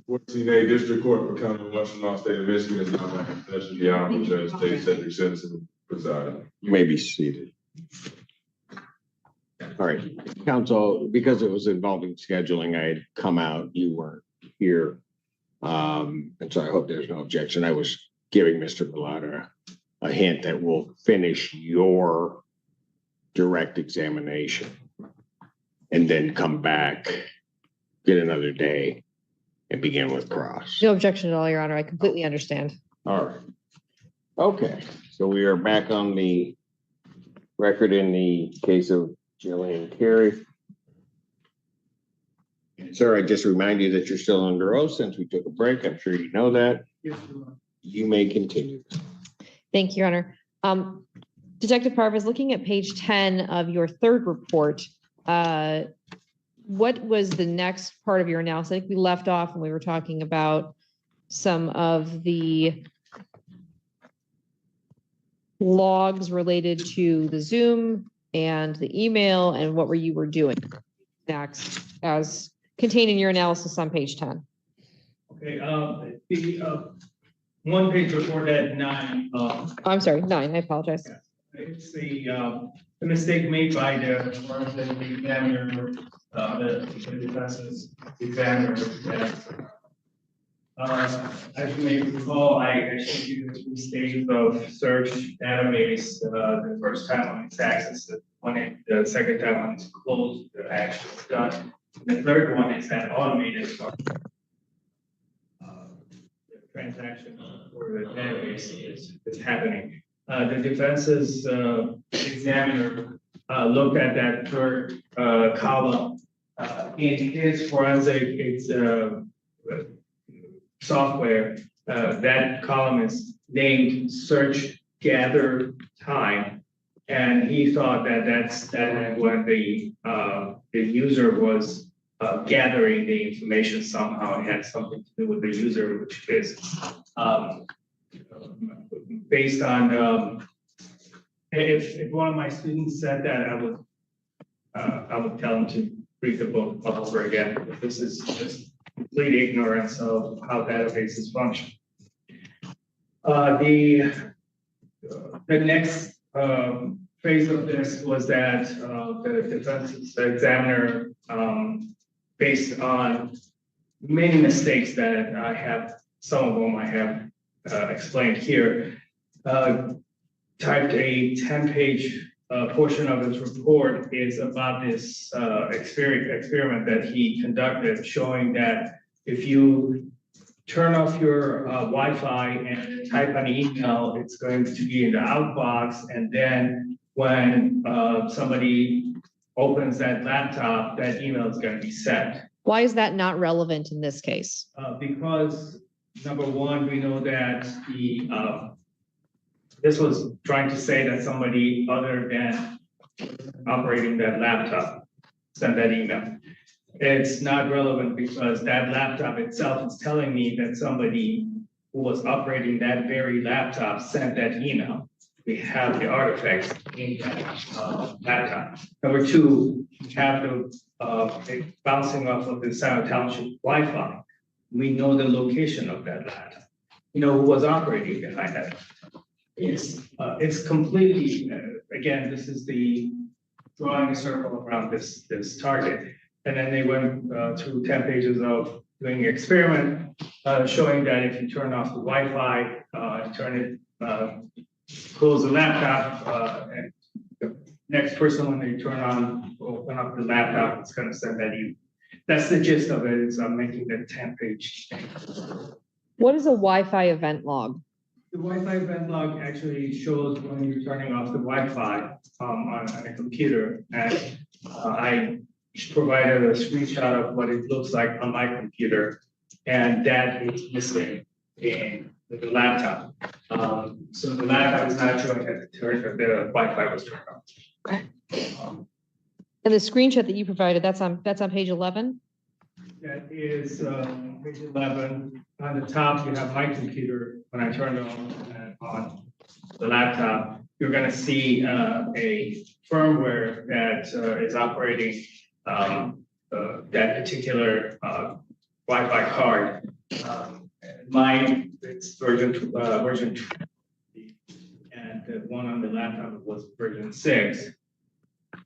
14A District Court for County of Washington, State of Michigan is now back in session. The Honorable Judge State Cedric Simpson presiding. You may be seated. All right, counsel, because it was involving scheduling, I had come out, you weren't here. And so I hope there's no objection. I was giving Mr. Bellotta a hint that we'll finish your direct examination and then come back, get another day and begin with cross. No objection at all, Your Honor. I completely understand. All right. Okay, so we are back on the record in the case of Jillian Kerry. Sir, I just remind you that you're still under oath since we took a break. I'm sure you know that. Yes, you may continue. Thank you, Your Honor. Detective Parvis, looking at page 10 of your third report, what was the next part of your analysis? I think we left off when we were talking about some of the logs related to the Zoom and the email, and what you were doing next as contained in your analysis on page 10. Okay, the one page report at 9. I'm sorry, 9, I apologize. It's the mistake made by the forensic examiner, the defense's examiner. As you may recall, I showed you the 2 stages of search database. The first time when it's accessed, the second time when it's closed, the action is done. The third one is that automated part. The transaction for the database is happening. The defense's examiner looked at that third column. In his forensic software, that column is named search gather time, and he thought that that's when the user was gathering the information somehow. It had something to do with the user, which is based on if one of my students said that, I would tell them to read the book over again. This is just complete ignorance of how databases function. The next phase of this was that the defense examiner, based on many mistakes that I have, some of them I have explained here, typed a 10-page portion of his report is about this experiment that he conducted, showing that if you turn off your Wi-Fi and type an email, it's going to be in the outbox, and then when somebody opens that laptop, that email is going to be sent. Why is that not relevant in this case? Because number one, we know that this was trying to say that somebody other than operating that laptop sent that email. It's not relevant because that laptop itself is telling me that somebody who was operating that very laptop sent that email. We have the artifacts in that laptop. Number two, we have the bouncing off of the San Township Wi-Fi. We know the location of that laptop. You know who was operating behind that. It's completely, again, this is the drawing a circle around this target. And then they went through 10 pages of doing an experiment, showing that if you turn off the Wi-Fi, close the laptop, and the next person, when they open up the laptop, it's going to send that email. That's the gist of it. Is I'm making the 10-page thing. What is a Wi-Fi event log? The Wi-Fi event log actually shows when you're turning off the Wi-Fi on a computer, and I provided a screenshot of what it looks like on my computer, and that is missing in the laptop. So the laptop is not showing that the Wi-Fi was turned on. Okay. And the screenshot that you provided, that's on page 11? That is page 11. On the top, you have my computer. When I turn it on the laptop, you're going to see a firmware that is operating that particular Wi-Fi card. Mine, it's version 2, and the one on the laptop was version 6.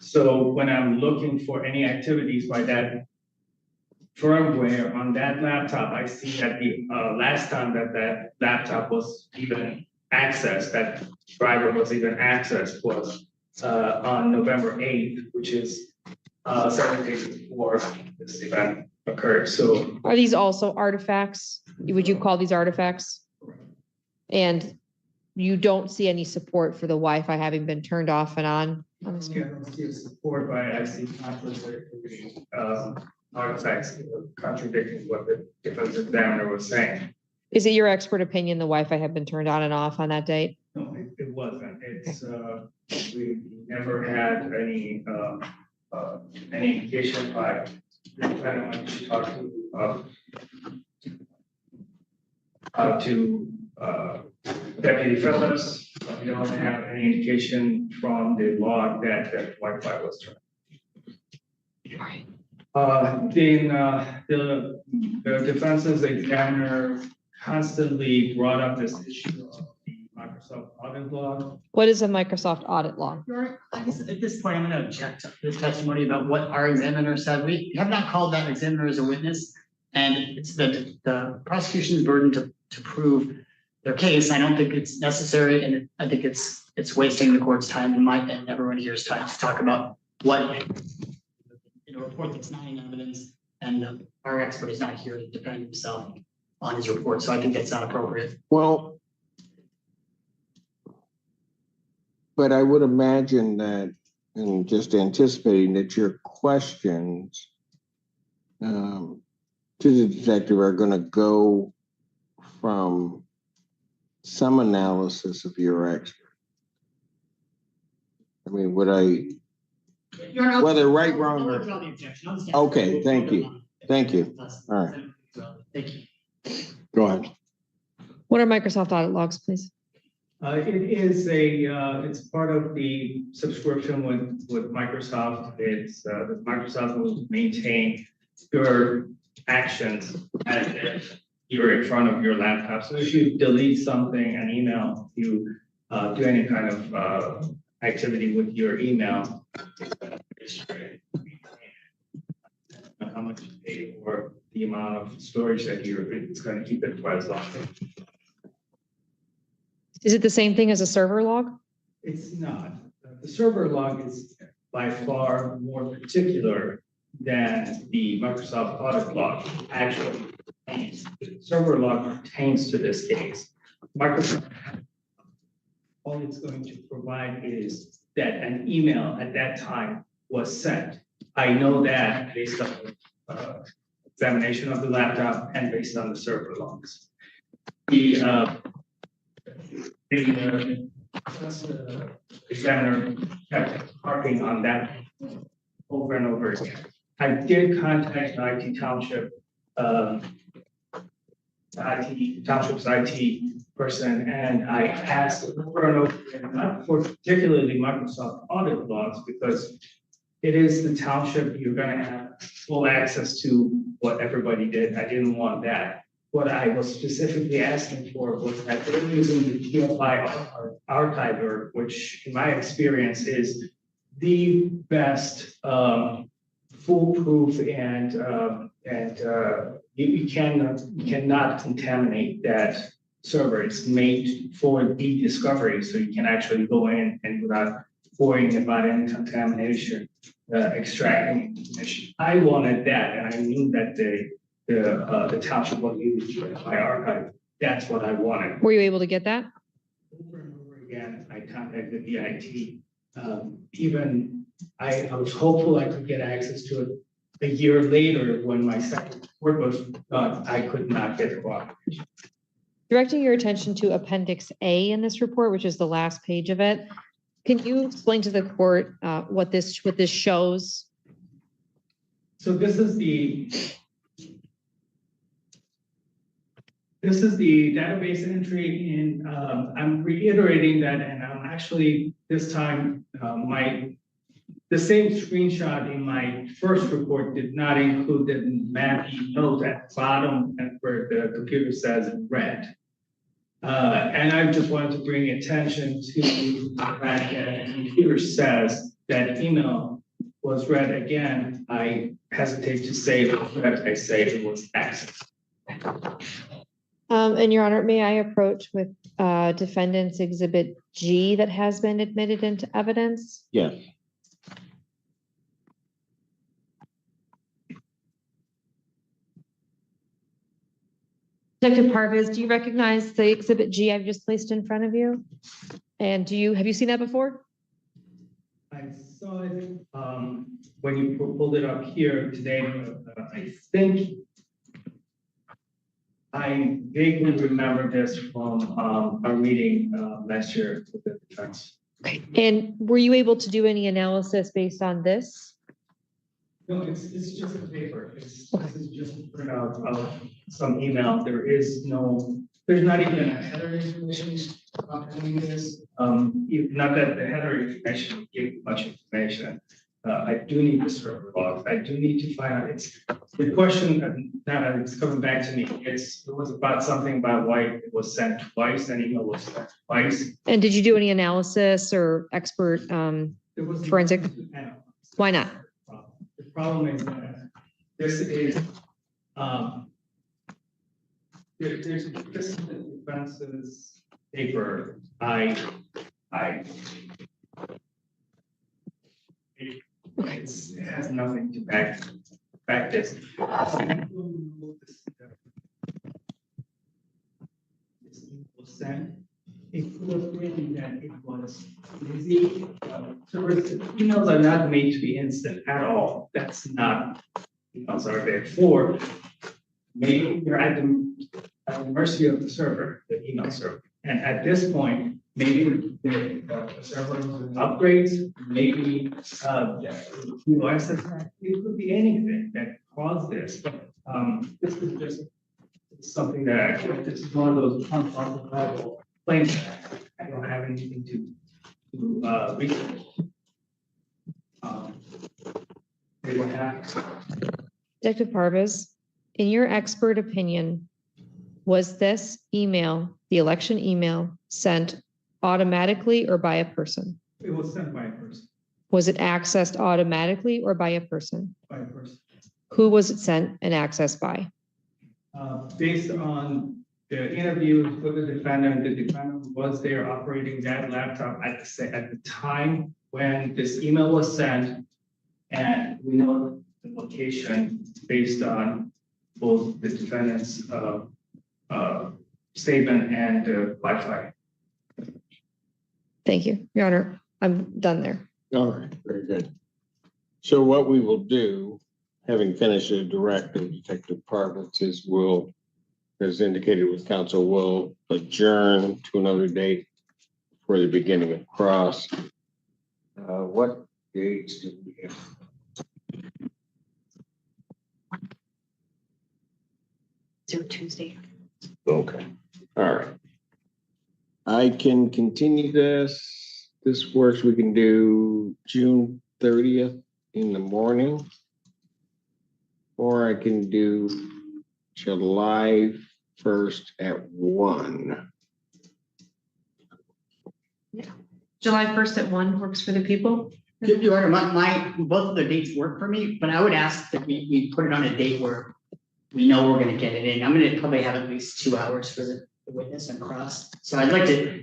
So when I'm looking for any activities by that firmware on that laptop, I see that the last time that laptop was even accessed, that driver was even accessed was on November 8th, which is 7 days before this event occurred. So Are these also artifacts? Would you call these artifacts? And you don't see any support for the Wi-Fi having been turned off and on? I don't see support by I see conflicts artifacts contradicting what the defense examiner was saying. Is it your expert opinion the Wi-Fi had been turned on and off on that date? No, it wasn't. It's we never had any indication by the defendant when she talked to Deputy Phillips. We don't have any indication from the log that Wi-Fi was turned. The defense's examiner constantly brought up this issue of the Microsoft audit log. What is a Microsoft audit log? I guess at this point, I'm going to object to this testimony about what our examiner said. We have not called that examiner as a witness, and it's the prosecution's burden to prove their case. I don't think it's necessary, and I think it's wasting the court's time and everyone here's time to talk about what in a report that's not in evidence, and our expert is not here to defend himself on his report. So I think that's not appropriate. Well, but I would imagine that, and just anticipating that your questions to the detective are going to go from some analysis of your expert. I mean, would I, whether right, wrong, or okay, thank you. Thank you. All right. Thank you. Go ahead. What are Microsoft audit logs, please? It is it's part of the subscription with Microsoft. It's Microsoft will maintain your actions as if you're in front of your laptop. So if you delete something, an email, you do any kind of activity with your email, how much you pay for the amount of storage that it's going to keep it for as long. Is it the same thing as a server log? It's not. The server log is by far more particular than the Microsoft audit log actually pertains. The server log pertains to this case. Microsoft, all it's going to provide is that an email at that time was sent. I know that based on examination of the laptop and based on the server logs. The examiner kept harping on that over and over again. I did contact the IT Township, Township's IT person, and I asked over and over again, not for particularly Microsoft audit logs, because it is the township, you're going to have full access to what everybody did. I didn't want that. What I was specifically asking for was that they're using the GFI archiver, which in my experience is the best foolproof and you cannot contaminate that server. It's made for the discovery, so you can actually go in and without worrying about any contamination, extracting information. I wanted that, and I knew that the township was using my archive. That's what I wanted. Were you able to get that? Over and over again, I contacted the IT. Even I was hopeful I could get access to it a year later when my second report was done. I could not get it. Directing your attention to Appendix A in this report, which is the last page of it. Can you explain to the court what this shows? So this is the database entry, and I'm reiterating that, and I'm actually this time The same screenshot in my first report did not include the mappy note at the bottom and where the computer says red. And I just wanted to bring attention to the fact that the computer says that email was read again. I hesitate to say it was read, I say it was accessed. And Your Honor, may I approach with defendant's exhibit G that has been admitted into evidence? Yes. Detective Parvis, do you recognize the exhibit G I've just placed in front of you? And have you seen that before? I saw it when you pulled it up here today. I think I vaguely remember this from our meeting last year with the defense. Okay. And were you able to do any analysis based on this? No, it's just a paper. This is just a printout of some email. There's not even a header information accompanying this. Not that the header information would give much information. I do need the server logs. I do need to find out. The question now it's coming back to me. It was about something about why it was sent twice, an email was sent twice. And did you do any analysis or expert There was forensic? Why not? The problem is that this is there's this is the defense's paper. It has nothing to back this. This was sent. It was written that it was busy. Emails are not made to be instant at all. That's not emails are there for. Maybe you're at the mercy of the server, the email server. And at this point, maybe the server upgrades, maybe it could be anything that caused this. But this is just something that this is one of those unquantifiable claims. I don't have anything to research. They will have. Detective Parvis, in your expert opinion, was this email, the election email, sent automatically or by a person? It was sent by a person. Was it accessed automatically or by a person? By a person. Who was it sent and accessed by? Based on the interviews with the defendant was there operating that laptop at the time when this email was sent, and we know the location based on both the defendant's statement and Wi-Fi. Thank you, Your Honor. I'm done there. All right, very good. So what we will do, having finished the direct and Detective Parvis, is we'll, as indicated with counsel, will adjourn to another date for the beginning of cross. What dates do we have? Tuesday. Okay, all right. I can continue this. This works. We can do June 30th in the morning. Or I can do July 1st at 1. July 1st at 1 works for the people? Your Honor, both of the dates work for me, but I would ask that we put it on a date where we know we're gonna get it in. I'm gonna probably have at least 2 hours for the witness and cross. So I'd like to,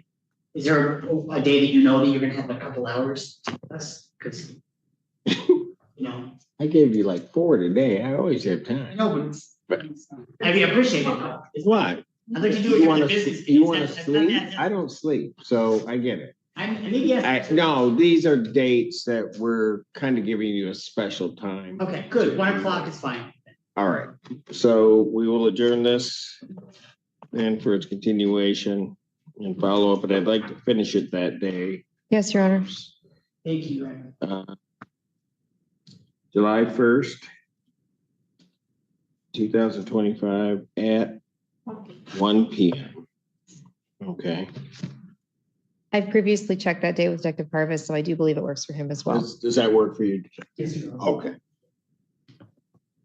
is there a day that you know that you're gonna have a couple hours to us? Because, you know. I gave you like 4 today. I always have time. No, but I mean, appreciate it. What? I'd like to do it. You want to sleep? I don't sleep, so I get it. No, these are dates that we're kind of giving you a special time. Okay, good. 1 o'clock is fine. All right, so we will adjourn this and for its continuation and follow up, but I'd like to finish it that day. Yes, Your Honor. Thank you, Your Honor. July 1st, 2025 at 1 p.m. Okay. I've previously checked that day with Detective Parvis, so I do believe it works for him as well. Does that work for you? Yes, Your Honor. Okay.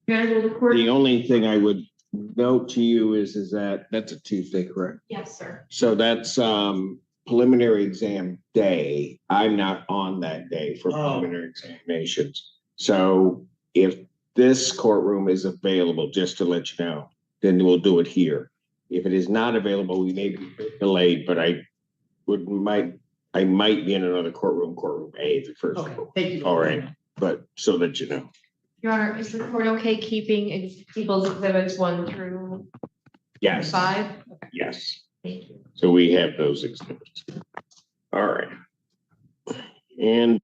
Will the court? The only thing I would note to you is that that's a Tuesday, correct? Yes, sir. So that's preliminary exam day. I'm not on that day for preliminary examinations. So if this courtroom is available, just to let you know, then we'll do it here. If it is not available, we may be delayed, but I might be in another courtroom A, the first. Okay, thank you. All right, but so that you know. Your Honor, is the court okay keeping people's exhibits 1 through Yes. 5? Okay, Yes. thank you. So we have those exhibits. All right. And